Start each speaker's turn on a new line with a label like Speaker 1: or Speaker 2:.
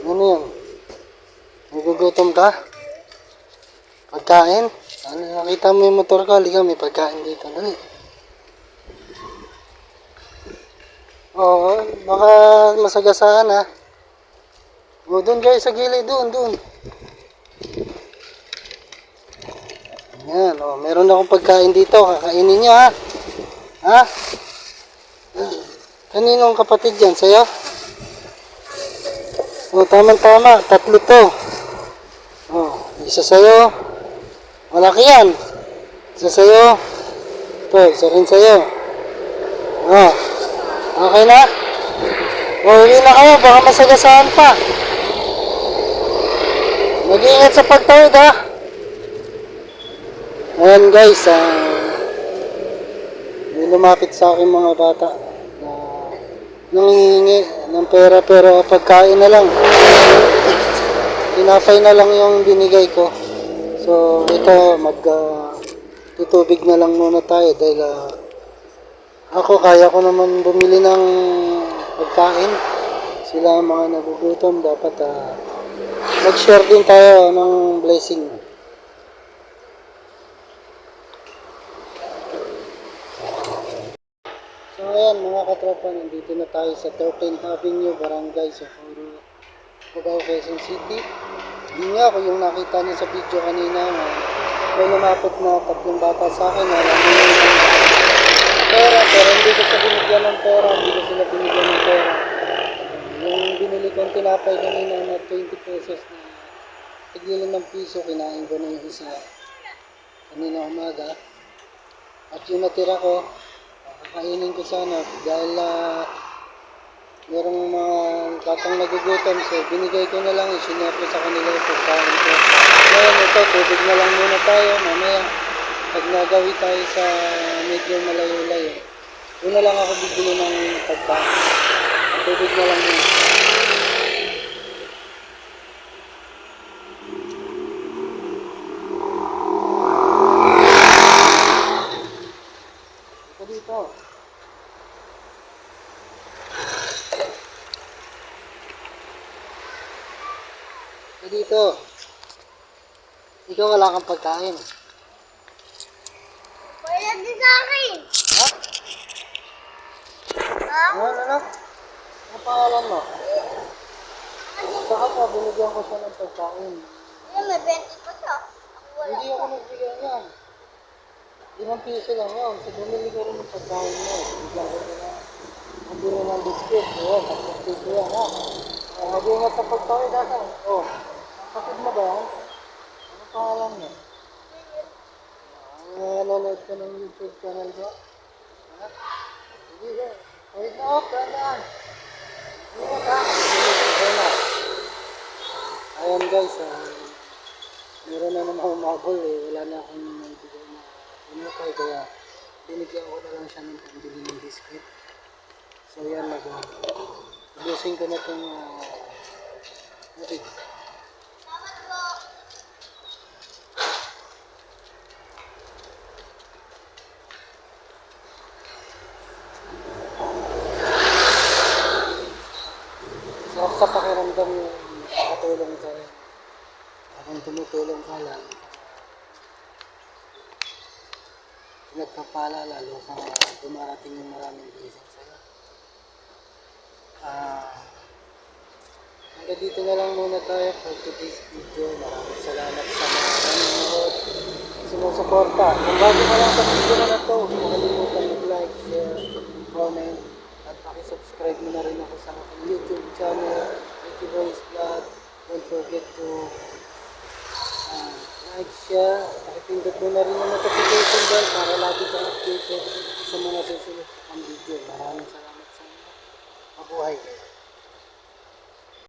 Speaker 1: Ano yan? Nagugutom ka? Pagkain? Ano, nakita mo yung motor ko? Halika, may pagkain dito. Dali. Oo, baka masagasaan ha. O, doon guys, sa gilid, doon. Yan, o, meron akong pagkain dito. Kakainin nyo ha. Ha? Kaninong kapatid yan? Sa'yo? O, tama. Tatlo to. O, isa sa'yo. Malaki yan. Isa sa'yo. Ito, isa rin sa'yo. O, okay na? O, uwi na kayo. Baka masagasaan pa. Mag-iingat sa pagtawid ha. Ayan guys, may lumapit sa akin mga bata na nangingi ng pera pero pagkain na lang. Tinapay na lang yung binigay ko. So ito, tutubig na lang muna tayo dahil ako kaya ko naman bumili ng pagkain. Sila ang mga nagugutom, dapat mag-share din tayo ng blessing. So ayan mga katropa, nandito na tayo sa 13th Avenue, Barangay Socorro, Cubao, Quezon City. Yun nga ako yung nakita niyo sa video kanina na may lumapit na tatlong bata sa akin na pera, pero hindi ko sila binigyan ng pera. Yung binili kong tinapay kanina na 20 pesos na tig-5 piso, kinain ko na yung isa kanina umaga. At yung natira ko, kakainin ko sana dahil merong mga batang nagugutom, so binigay ko na lang, isinare ko sa kanila yung pagkain ko. Ngayon ito, tubig na lang muna tayo, mamaya pag nagawi tayo sa medyo malayo-layo, doon na lang ako bibili ng pagkain. Tubig na lang muna. Ito dito. Dito. Ikaw wala kang pagkain.
Speaker 2: Wala din sa akin. Ha?
Speaker 1: Ano? Ano pangalan mo? Saka pa, binigyan ko siya ng pagkain.
Speaker 2: May 20 pa siya. Ako wala.
Speaker 1: Hindi ako nagbigay niyan. 5 piso lang yun. So, bumili ko rin ng pagkain mo. Bigyan ko rin na. Mabili ng biscuit. Oo, 10 piso yan ha. Mag-ingat sa pagkain dasa. Oo. Kapatid mo ba yan? Ano pangalan mo? Nanonood ka ng YouTube channel ko? Ha? Sige ba? Wait na up, dandaan. Ingat ha. Ayan guys, meron na naman umabol eh. Wala na akong naibigay na pinupay, kaya binigyan ko na lang siya ng pambili ng biscuit. So yan, nag-using ko na itong natin. Sarap sa pakiramdam yung nakatulong ka rin. Habang tumutulong ka lang, pinagpapala lalo kang dumarating yung maraming blessing sa'yo. Hanggang dito na lang muna tayo for today's video. Maraming salamat sa mga nanonood, sumusuporta. Kung bago ka lang sa video na to, huwag makalimutan mag-like, share, comment, at pakisubscribe mo na rin ako sa aking YouTube channel, Ricky Boy's Vlog. Don't forget to like, share, pakipindot mo na rin ang notification bell para lagi kang updated sa mga susunod ang video. Maraming salamat sa inyo. Mabuhay kayo.